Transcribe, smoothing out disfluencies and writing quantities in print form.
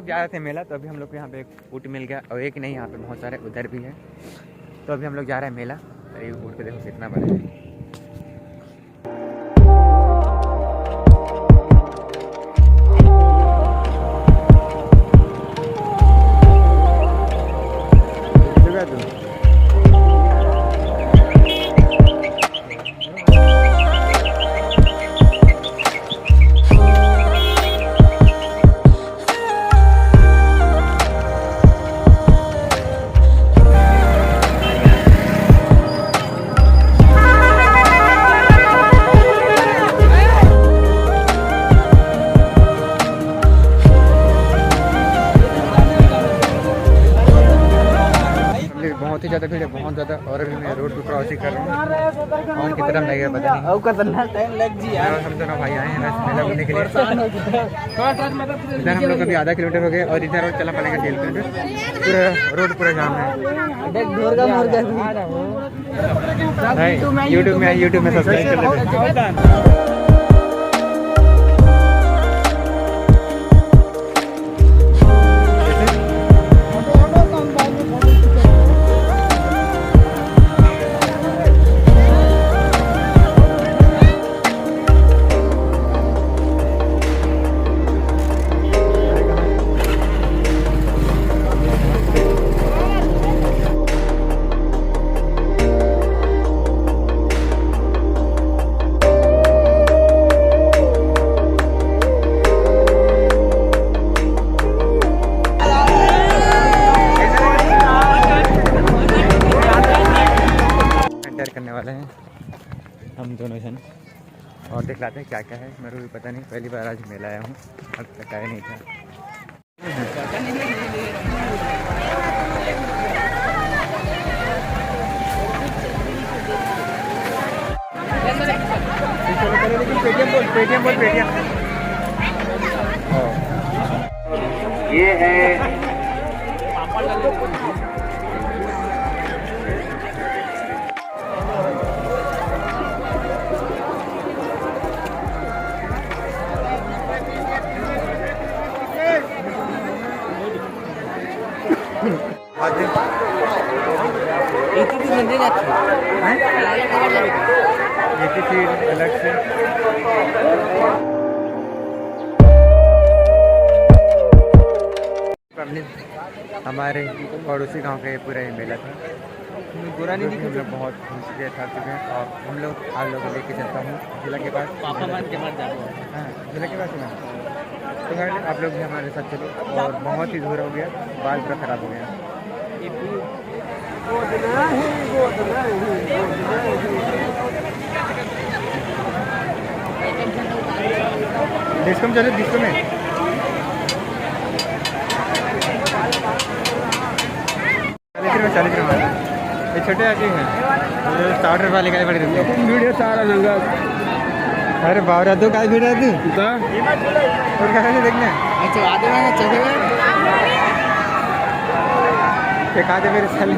लोग जा रहे थे मेला, तो अभी हम लोग को यहाँ पे एक ऊँट मिल गया, और एक नहीं यहाँ पे बहुत सारे उधर भी है। तो अभी हम लोग जा रहे हैं मेला। अरे ऊँट पे देखो कितना बड़ा है। बहुत ही ज़्यादा भीड़ है, बहुत ज़्यादा। और अभी मैं रोड पर क्रॉसिंग कर रहा हूँ, और कितना लगेगा पता नहीं। और हम दोनों भाई आए हैं मेला घूमने के लिए। इधर हम लोग अभी आधा किलोमीटर हो गए, और इधर रोड चला पड़ेगा 3 किलोमीटर। पूरा रोड पूरा जाम है। यूट्यूब में सब्सक्राइब कर लेते। करने वाले हैं हम दोनों जन, और दिखलाते हैं क्या क्या है। मेरे को भी पता नहीं, पहली बार आज मेला आया हूँ, अब तक आया नहीं था। पेटीएम ये है अलग से हमारे पड़ोसी गांव का ये पूरा ही मेला था। बुरा नहीं दिखा, बहुत खुश के था चुके हैं। और हम लोग आप लोगों को लेके चलता हूँ जिला के पास। हाँ, जिला के पास ना, तो आप लोग भी हमारे साथ चलो। और बहुत ही दूर हो गया, बाल पूरा खराब हो गया। डिस्को में चलो, डिस्को में 40 रुपये ये छोटे आते हैं। 60 वाले का बड़ी वीडियो सारा नंगा। अरे बावरा दो काय वीडियो तू और क्या देखना। अच्छा आधे में चलेगा, एक आधे मेरे साले